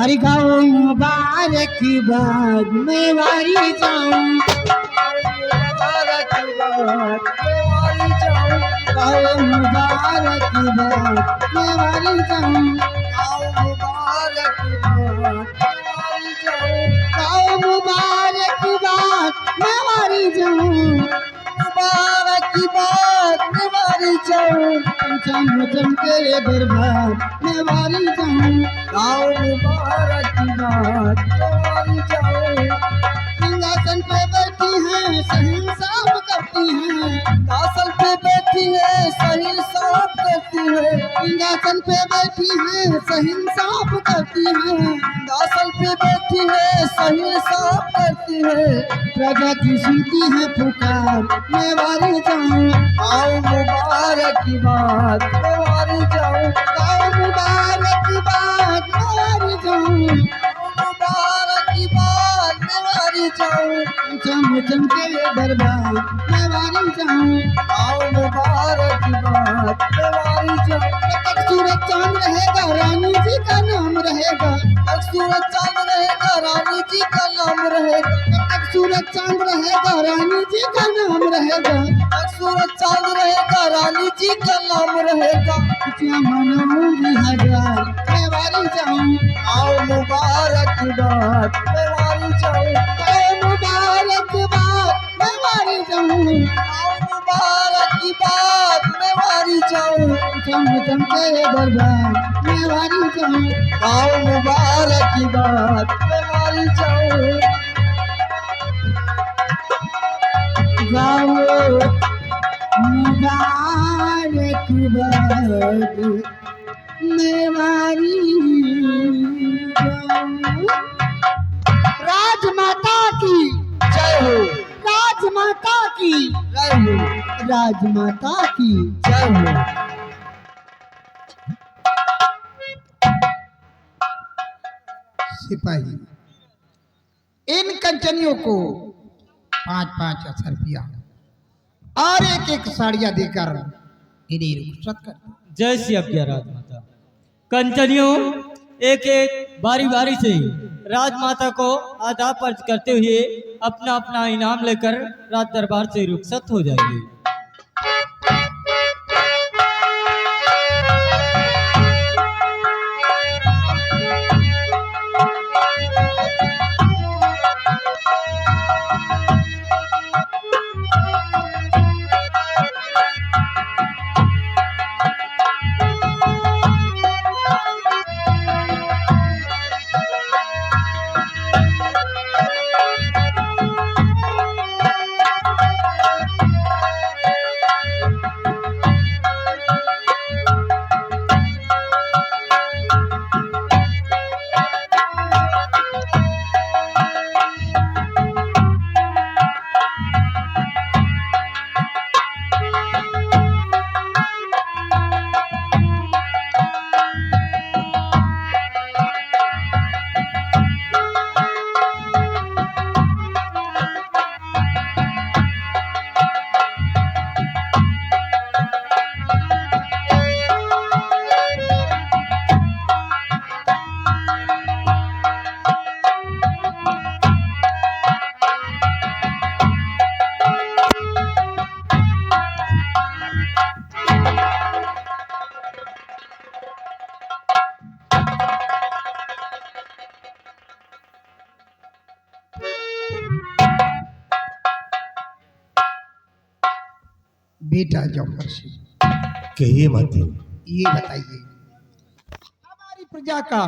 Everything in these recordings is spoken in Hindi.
हरि गाओ मुबारकबाद मैं वारी जाऊं, गाओ मुबारकबाद मैं वारी जाऊं, गाओ मुबारकबाद मैं वारी जाऊं, मुबारकबाद मैं वारी जाऊं, पंचम के दरबार मैं वारी जाऊं, गाओ मुबारकबाद मैं वारी जाऊं। सिंहासन पे बैठी हैं सही साफ करती हैं, आसन पे बैठी है सही साफ करती है, सिंहासन पे बैठी है सही साफ करती है, आसन पे बैठी है सही साफ करती है, प्रजा की सुनती है पुकार मैं वारी जाऊं, आओ मुबारक की बात मैं वारी जाऊं, आओ मुबारक की बात मैं वारी जाऊं, मुबारक की बात मैं वारी जाऊं, चम के दरबार मैं वारी जाऊं, आओ मुबारक की बात मैं वारी जाऊं। तक सूरज चांद रहेगा रानी जी का नाम रहेगा, तक सूरज चांद रहेगा रानी जी का नाम रहेगा, तक सूरज चांद रहेगा रानी जी का नाम रहेगा, तक सूरज चांद रहेगा रानी जी का नाम रहेगा, खुशियां मनाऊंगी हजार मैं वारी जाऊं, आओ मुबारक की बात मैं वारी जाऊं, आओ मुबारक की बात मैं वारी जाऊं, आओ मुबारक की बात मैं वारी जाऊं, चम के दरबार मैं वारी जाऊं, आओ मुबारक की बात मैं वारी जाऊं, गाओ मुबारकबाद मैं वारी जाऊं। राजमाता की जय हो, राजमाता की जय हो, राजमाता की जय हो। सिपाही इन कंचनियों को 5-5 रुपया और एक साड़ियां देकर इन्हें रुखसत कर। जय श्री अभ्या राजमाता। कंचनियों एक एक बारी बारी से राजमाता को आदाब अर्ज करते हुए अपना अपना इनाम लेकर राज दरबार से रुखसत हो जाएंगे। बेटा जौहर सिंह कहिए माते। ये बताइए हमारी प्रजा का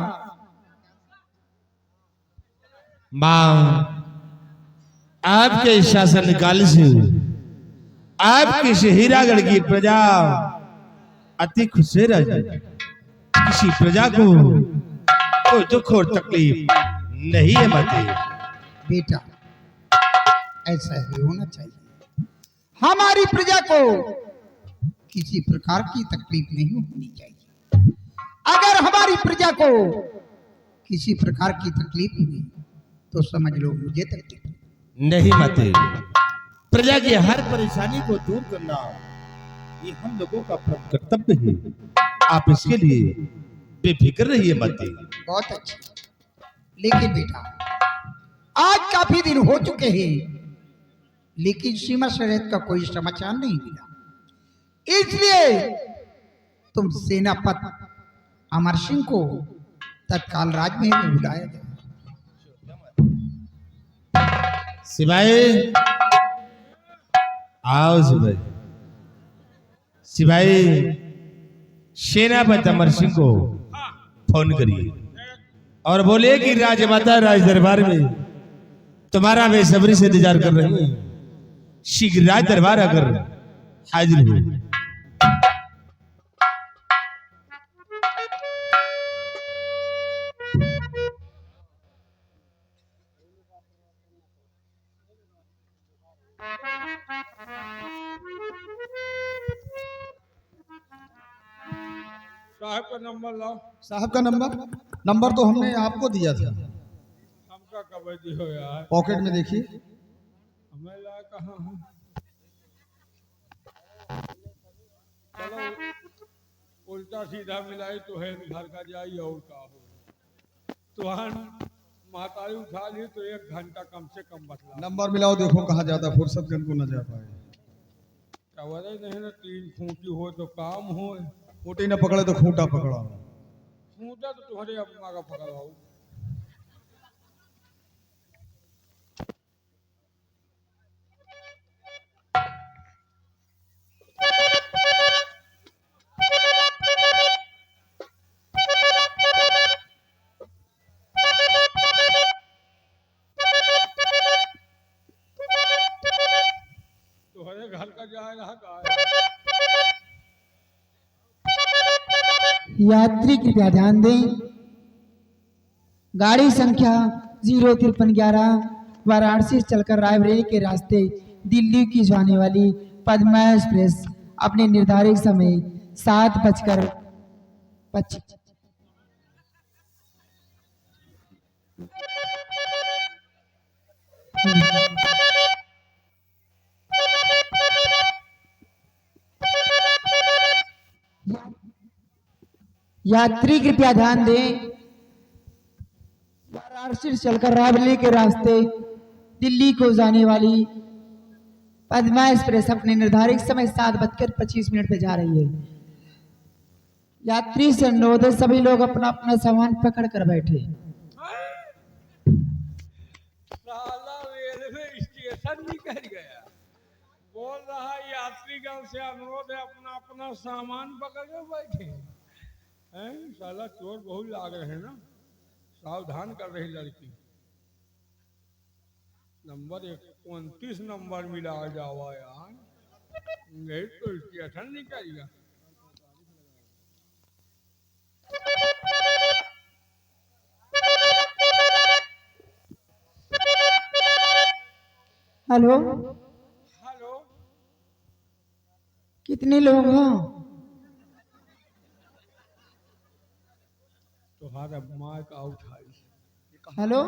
माँ आपके शासनकाल से आपके शहीरागढ़ की प्रजा अति खुश रही, किसी प्रजा को कोई दुख और तकलीफ नहीं है माते। बेटा ऐसा ही होना चाहिए, हमारी प्रजा को किसी प्रकार की तकलीफ नहीं होनी चाहिए। अगर हमारी प्रजा को किसी प्रकार की तकलीफ हुई तो समझ लो मुझे तकलीफ नहीं माते। प्रजा की हर परेशानी को दूर करना ये हम लोगों का कर्तव्य है। आप इसके लिए बेफिक्र रहिए माते। बहुत अच्छा। लेकिन बेटा आज काफी दिन हो चुके हैं, लेकिन सीमा सरहद का कोई समाचार नहीं मिला। इसलिए तुम सेनापति अमर सिंह को तत्काल राजमहल में बुलाया जाए। सिपाही आओ सिपाही। सिपाही सेनापति अमर सिंह को फोन करिए और बोले कि राजमाता राज दरबार में तुम्हारा बेसब्री से इंतजार कर रही है, शीघ्र राज दरबार आकर हाजिर हो। साहब का नंबर लाओ। साहब का नंबर तो हमने आपको दिया था। हमका कबड्डी हो यार, पॉकेट में देखिए। हमें ला कहाँ है? चलो उल्टा सीधा मिलाई तो है घर का जाई और का हो। तुहान मातारी उठा ली तो 1 घंटा कम से कम बतला। नंबर मिलाओ, देखो कहाँ जाता, फुर्सत गन को न जा पाए। कवरे नहीं ना 3 खूंटी हो तो काम हो। खूंटी न पकड़े तो खूंटा पकड़ा। खूंटा तो तुम्हारे अम्मा का पकड़वाओ। तुम्हारे घर का जाए रहा का है? यात्री कृपया ध्यान दें, गाड़ी संख्या 05311 वाराणसी से चलकर रायबरेली के रास्ते दिल्ली की जाने वाली पद्मा एक्सप्रेस अपने निर्धारित समय 7:25 यात्री कृपया ध्यान दें, वाराणसी से चलकर रायबरेली के रास्ते दिल्ली को जाने वाली पद्मा एक्सप्रेस अपने निर्धारित समय 7:25 पे जा रही है। यात्री से अनुरोध है, सभी लोग अपना अपना सामान पकड़ कर बैठे। साला रेलवे स्टेशन निकल गया। बोल रहा यात्रीगण से अनुरोध है अपना अपना सामान पकड़ के बैठे हैं। साला चोर बहुत लाग रहे हैं ना, सावधान कर रही लड़की। नंबर 29 नंबर मिला जावा यार, नहीं तो स्टेशन निकल गया। हेलो, हेलो, कितने लोग हो? तुम्हारा माइक आउट है। हेलो,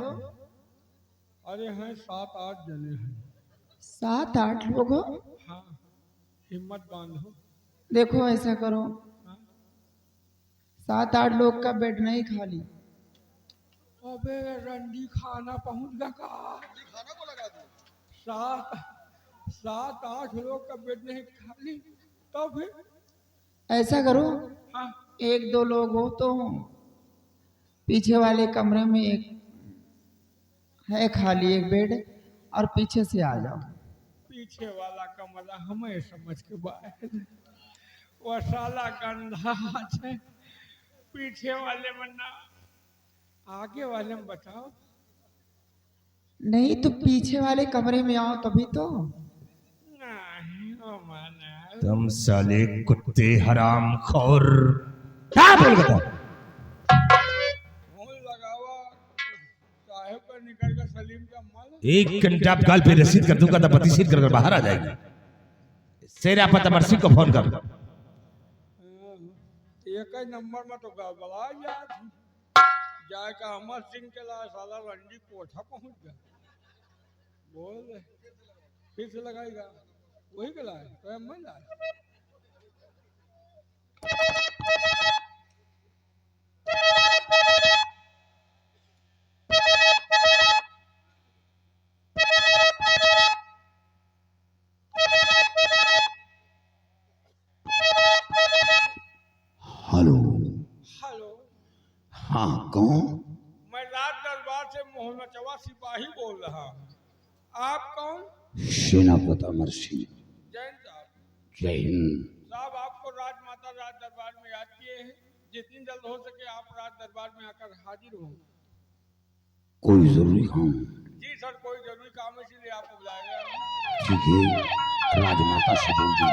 अरे हैं 7-8 जने हैं। 7-8 लोग हो? हाँ, हिम्मत बांधो। देखो ऐसा करो, हाँ? 7-8 लोग का बेड नहीं खाली। अबे रंडी खाना पहुंच गया का? खाना को लगा दो। 7-8 लोग का बेड नहीं खाली, तो फिर ऐसा करो, हाँ 1-2 लोग हो तो पीछे वाले कमरे में एक है खाली एक बेड, और पीछे से आ जाओ। पीछे वाला कमरा हमें समझ के बाहर वो साला गंधा है। पीछे वाले में ना, आगे वाले में बताओ। नहीं तो पीछे वाले कमरे में आओ तभी तो। नहीं ओ माना तुम साले कुत्ते हराम खोर, क्या बोल बता? फोन लगावा साहेब पर निकल कर सलीम का माल। 1 घंटा काल पे रसीद कर दूंगा तो पति सीट कर बाहर आ जाएगी। सेनापति अमर सिंह को फोन कर। एक ही नंबर में तो गड़बड़ा जाए का अमर सिंह के ला साला रंडी कोठा पहुंच गया। बोल फिर से लगाएगा वही के लाए तो मैं लाए। हाँ कौन? मैं राज दरबार से मोहनचवा सिपाही बोल रहा हूँ। आप कौन? सेनापति अमर सिंह। जैन साहब। जय हिंद। साहब आपको राजमाता राज दरबार में याद किए हैं। जितनी जल्द हो सके आप राज दरबार में आकर हाजिर हों। कोई जरूरी काम? जी सर, कोई जरूरी काम है इसलिए आपको बुलाया गया है। ठीक है, राजमाता से बोल दो।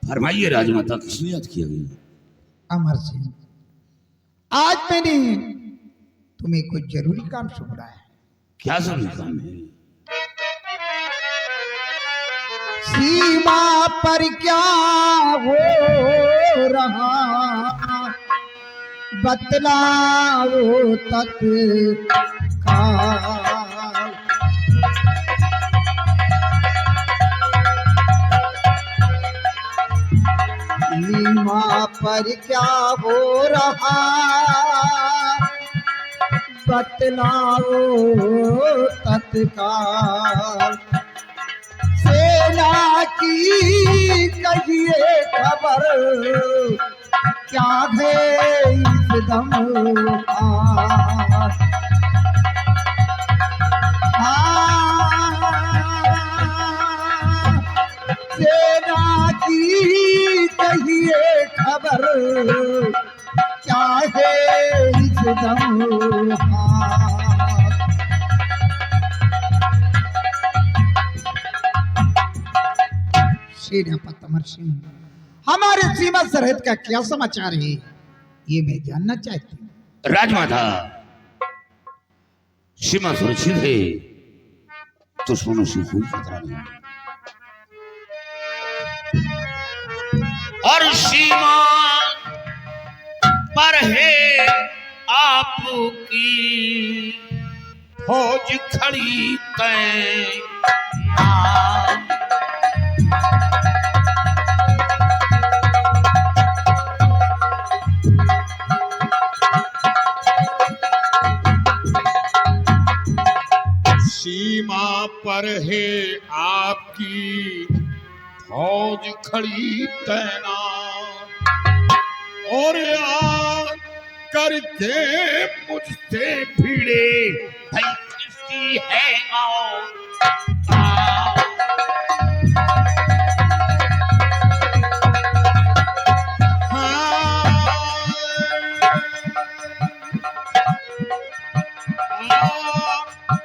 फरमाइए राजमाता, किसने याद किया गया? अमर सिंह, आज मैंने तुम्हें कुछ जरूरी काम से बुलाया है। क्या जरूरी काम है? सीमा पर क्या हो रहा बतलाओ तत्काल। सीमा पर क्या हो रहा बतलाओ तत्काल। सेना की कहिए खबर क्या है इस दम सेना की कहिए खबर क्या है इस दम सेनापति अमर सिंह, हमारे सीमा सरहद का क्या समाचार है ये मैं जानना चाहती हूँ। राजमाता, सीमा सुरक्षित है, दुश्मनों से कोई खतरा नहीं। और सीमा पर है आपकी फौज खड़ी तैनात। सीमा पर है आपकी फौज खड़ी तैनात और आ करके मुझसे भिड़े भाई किसकी है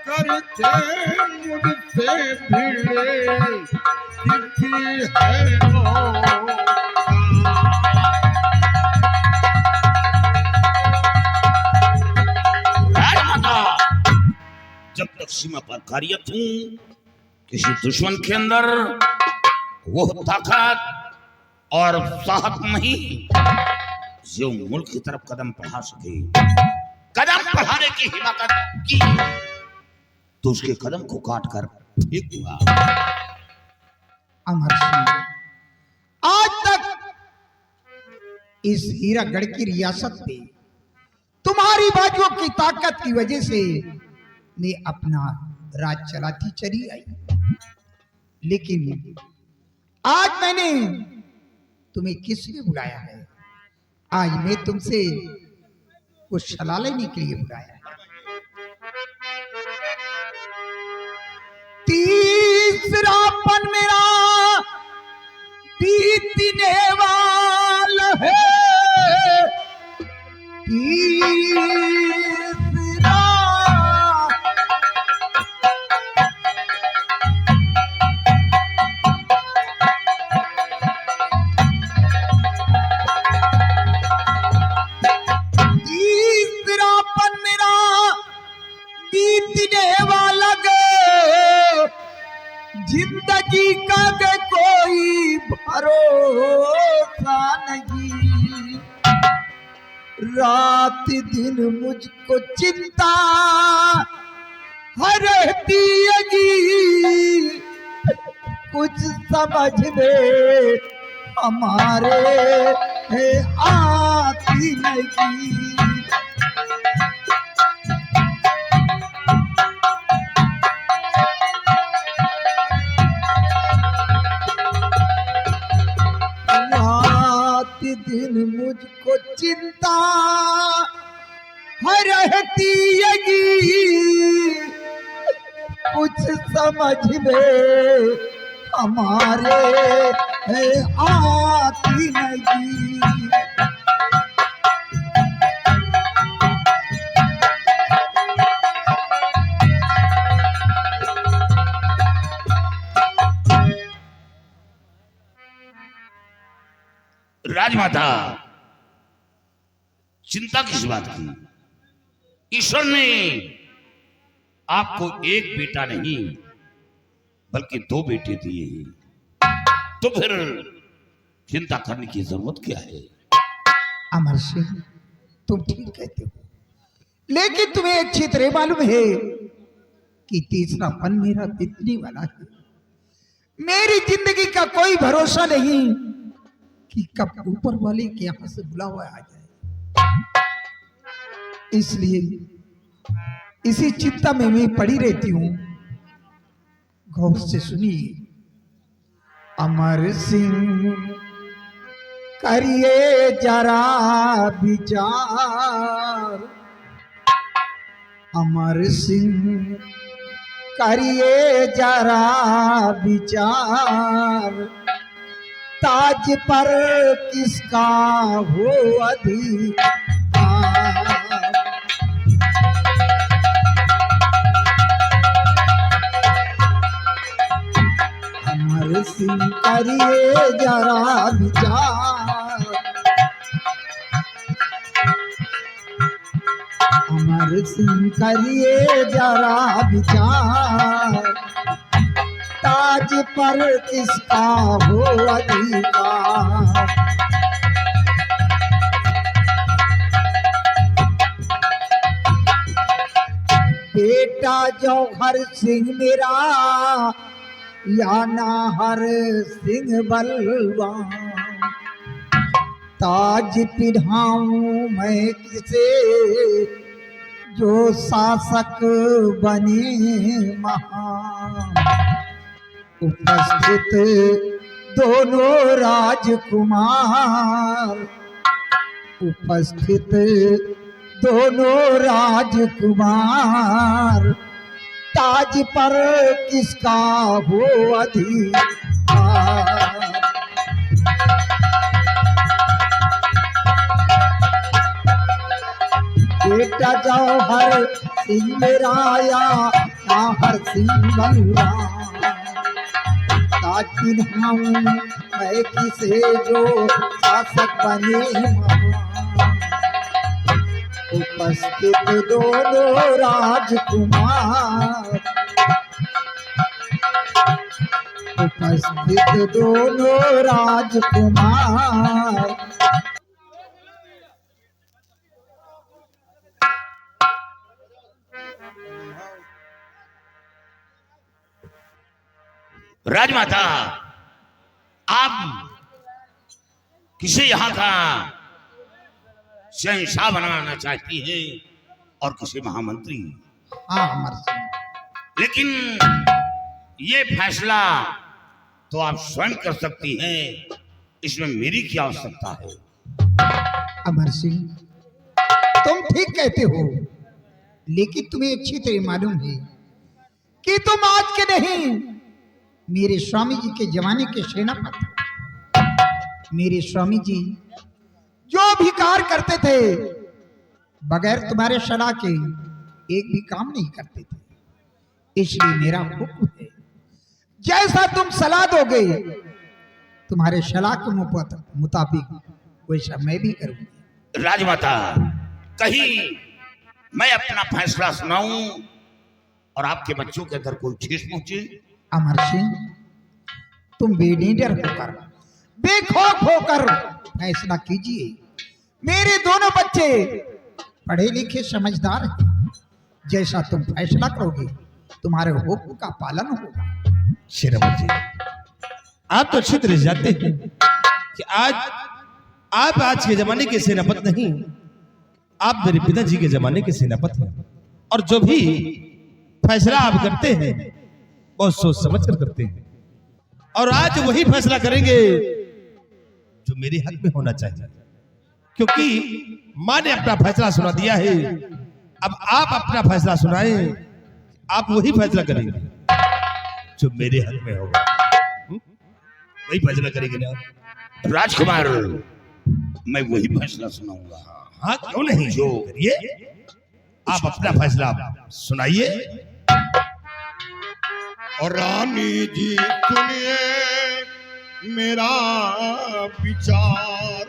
करके मुझसे भिड़े किसकी है जब तक सीमा पर कार्यरत हूं, किसी दुश्मन के अंदर वो ताकत और साहस नहीं जो मुल्क की तरफ कदम बढ़ा सके। कदम बढ़ाने की हिम्मत की तो उसके कदम को काट कर फेंक दूंगा। अमर सिंह, आज तक इस हीरागढ़ की रियासत पे तुम्हारी बाजुओं की ताकत की वजह से ने अपना राज चलाती चली आई, लेकिन आज मैंने तुम्हें किस लिए बुलाया है? आज मैं तुमसे कुछ सलाह लेने के लिए बुलाया है। तीसरापन मेरा बीतने वाला है। तीसरापन मेरा जिंदगी का गे कोई भरोसा नहीं, रात दिन मुझको चिंता रहती हैगी, कुछ समझ में हमारे आती नहीं। रात दिन मुझको चिंता रहती हैगी, कुछ समझ में हमारे आती नहीं। राजमाता, चिंता किस बात की? ईश्वर ने आपको एक बेटा नहीं बल्कि 2 बेटे दिए हैं, तो फिर चिंता करने की जरूरत क्या है? अमर सिंह, तुम ठीक कहते हो, लेकिन तुम्हें अच्छी तरह मालूम है कि तीसरापन मेरा बीतने वाला है। मेरी जिंदगी का कोई भरोसा नहीं कि कब ऊपर वाले के यहां से बुलावा आ जाए, इसलिए इसी चिंता में मैं पड़ी रहती हूं। गौर से सुनिए। अमर सिंह करिए जरा विचार, अमर सिंह करिए जरा विचार, ताज पर किसका हो अधिकार। अमर सिंह करिए जरा विचार, अमर सिंह करिए जरा विचार, ताज पर किसका हो अधिकार। बेटा जौहर सिंह मेरा या नाहर सिंह बलवान, ताज पिढ़ाऊं मैं किसे जो शासक बने महान। उपस्थित दोनों राजकुमार, उपस्थित दोनों राजकुमार, ताज पर किसका हो अधिकार। बेटा जौहर सिंह मेरा या नाहर सिंह बलवान, ताज पिन्हाऊं मैं किसे जो शासक बने महान। उपस्थित दोनों राजकुमार, उपस्थित दोनों राजकुमार, राजमाता, आप किसे यहाँ का शहंशाह बनाना चाहती हैं और किसे महामंत्री। हाँ अमर सिंह, लेकिन ये फैसला तो आप स्वयं कर सकती हैं, इसमें मेरी क्या आवश्यकता है? अमर सिंह तुम ठीक कहते हो, लेकिन तुम्हें अच्छी तरह मालूम है कि तुम आज के नहीं मेरे स्वामी जी के जमाने के सेनापति। मेरे स्वामी जी जो भी कार्य करते थे बगैर तुम्हारे सलाह के एक भी काम नहीं करते थे, इसलिए मेरा हुक्म है जैसा तुम सलाह दोगे तुम्हारे सलाह के मुताबिक वैसा मैं भी करूंगी। राजमाता, कहीं मैं अपना फैसला सुनाऊं और आपके बच्चों के अंदर कोई ठेस पहुंचे? अमर सिंह, तुम बेनिडर होकर, बेखौफ होकर फैसला कीजिए। मेरे दोनों बच्चे पढ़े लिखे समझदार हैं। जैसा तुम फैसला करोगे तुम्हारे हुक्म का पालन होगा। सेनापति जी, आप तो अच्छी तरह जानते हैं कि आप आज के जमाने के सेनापति नहीं, आप मेरे पिताजी के जमाने के सेनापति हैं। और जो भी फैसला आप करते हैं बहुत सोच समझ कर करते हैं, और आज वही फैसला करेंगे जो मेरे हक में होना चाहिए, क्योंकि मां ने अपना फैसला सुना दिया है। अब आप अपना फैसला सुनाएं, आप वही फैसला करेंगे जो मेरे हक में होगा। वही फैसला करेंगे ना राजकुमार, मैं वही फैसला सुनाऊंगा। हाँ, क्यों नहीं, जो करिए, आप अपना फैसला सुनाइए। और रानी जी सुनिए मेरा विचार,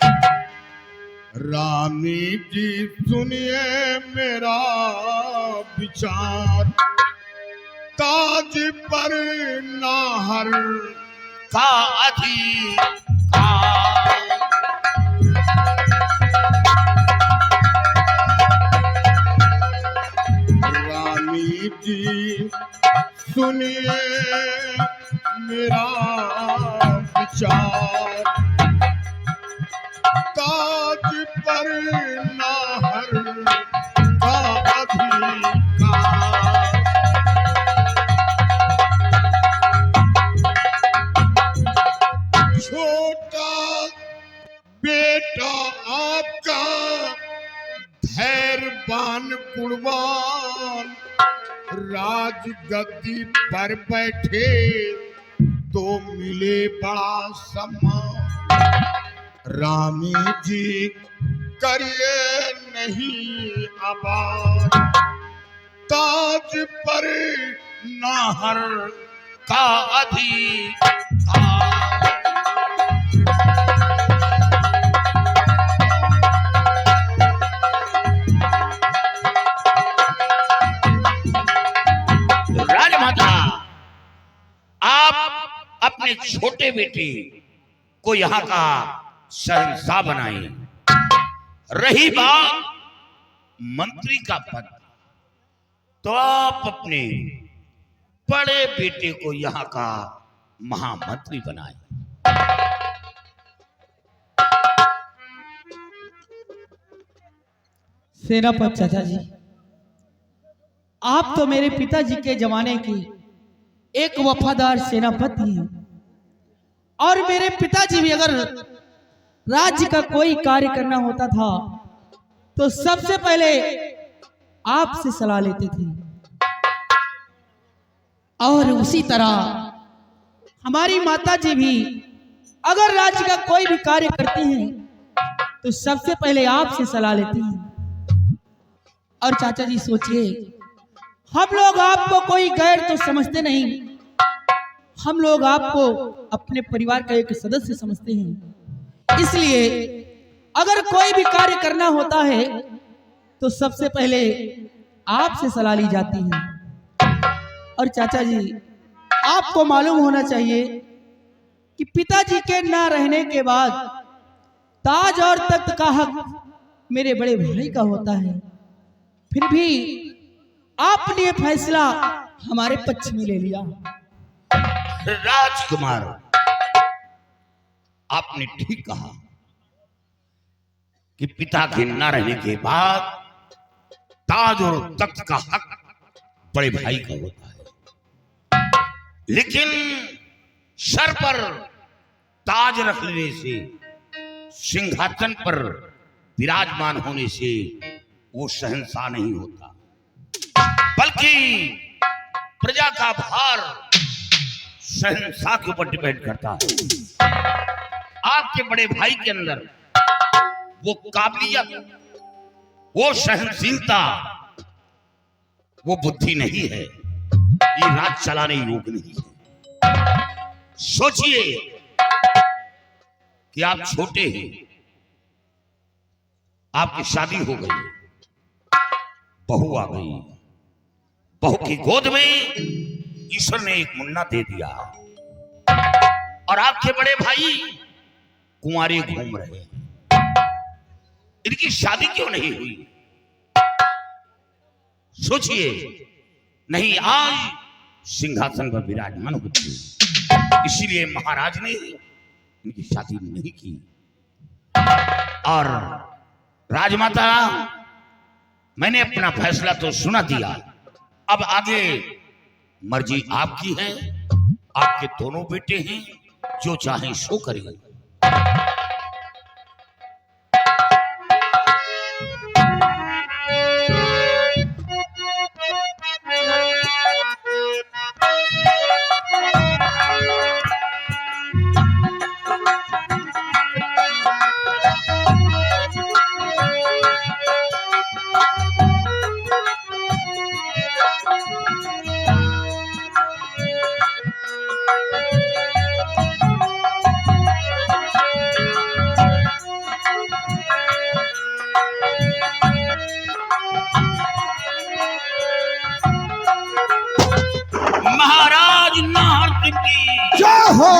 रानी जी सुनिए मेरा विचार, ताज पर नाहर का अधिकार। रानी जी सुनिए मेरा विचार, ताज पर नाहर का अधिकार। छोटा बेटा आपका धैर्यवान कुर्बान, राजगद्दी पर बैठे तो मिले बड़ा सम्मान। रानी जी करिए नहीं आबाद, ताज पर नाहर का अधिकार। राजमाता, आप अपने छोटे बेटे को यहाँ का शहंशाह बनाए। रही बात मंत्री का पद, तो आप अपने बड़े बेटे को यहाँ का महामंत्री बनाए। सेनापति चाचा जी, आप तो मेरे पिताजी के जमाने की एक वफादार सेनापति हैं, और मेरे पिताजी भी अगर राज्य का कोई कार्य करना होता था तो सबसे पहले आपसे सलाह लेते थे। और उसी तरह हमारी माताजी भी अगर राज्य का कोई भी कार्य करती हैं तो सबसे पहले आपसे सलाह लेती हैं। और चाचा जी सोचिए, हम लोग आपको कोई गैर तो समझते नहीं, हम लोग आपको अपने परिवार का एक सदस्य समझते हैं। इसलिए अगर कोई भी कार्य करना होता है तो सबसे पहले आपसे सलाह ली जाती है। और चाचा जी, आपको मालूम होना चाहिए कि पिताजी के ना रहने के बाद ताज और तख्त का हक मेरे बड़े भाई का होता है, फिर भी आपने ये फैसला हमारे पक्ष में ले लिया। राजकुमार, आपने ठीक कहा कि पिता के न रहने के बाद ताज और तख्त का हक बड़े भाई का होता है, लेकिन सर पर ताज रख लेने से, सिंहासन पर विराजमान होने से वो शहंशाह नहीं होता, बल्कि प्रजा का भार शहंशाह के ऊपर डिपेंड करता है। आपके बड़े भाई के अंदर वो काबिलियत, वो सहनशीलता, वो बुद्धि नहीं है, ये राज चलाने योग्य नहीं है। सोचिए कि आप छोटे हैं, आपकी शादी हो गई, बहू आ गई, बहू की गोद में ईश्वर ने एक मुन्ना दे दिया और आपके बड़े भाई कुंवारे घूम रहे हैं, इनकी शादी क्यों नहीं हुई? सोचिए, नहीं आज सिंहासन पर विराजमान होती, इसीलिए महाराज ने इनकी शादी नहीं की। और राजमाता, मैंने अपना फैसला तो सुना दिया, अब आगे मर्जी आपकी है। आपके दोनों बेटे हैं, जो चाहें सो करें। महाराज नाहर सिंह की जय हो,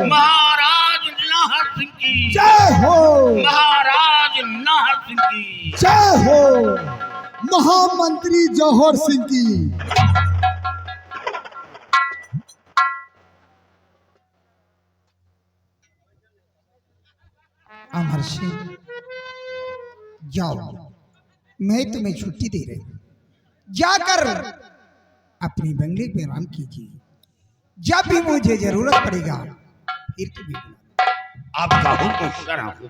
महाराज नाहर सिंह की जय हो, महाराज नाहर सिंह की जय हो, महामंत्री जौहर सिंह की। अमर सिंह, जाओ, मैं तुम्हें छुट्टी दे रही हूं। जाकर अपने बंगले पे आराम कीजिए। जब भी मुझे जरूरत पड़ेगा फिर तुम्हें बुलाऊंगा। आपका हुक्म शरा हो।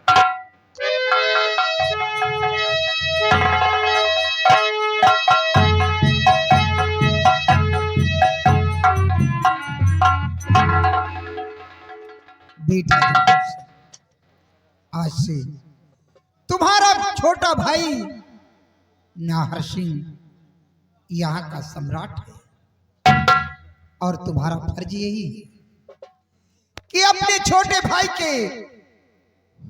बेटा, आज से तुम्हारा छोटा भाई नाहर सिंह यहाँ का सम्राट है और तुम्हारा फर्ज यही है कि अपने छोटे भाई के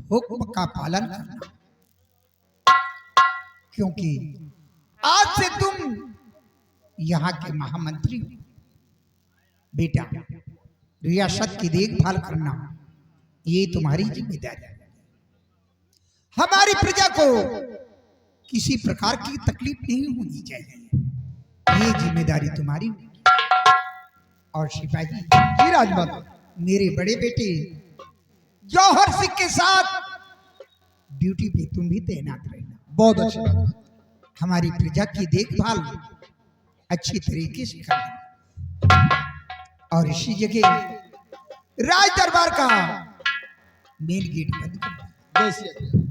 हुक्म का पालन करना, क्योंकि आज से तुम यहाँ के महामंत्री हो। बेटा, रियासत की देखभाल करना ये तुम्हारी जिम्मेदारी है। हमारी प्रजा को किसी प्रकार की तकलीफ नहीं होनी चाहिए, ये जिम्मेदारी तुम्हारी होगी। और सिपाही जी, राजमाता, मेरे बड़े बेटे जौहर सिंह के साथ ड्यूटी पे तुम भी तैनात रहना। बहुत अच्छा। हमारी प्रजा की देखभाल अच्छी तरीके से करना। और इसी जगह राज दरबार का मेन गेट बंद कर दो। जय श्री राम।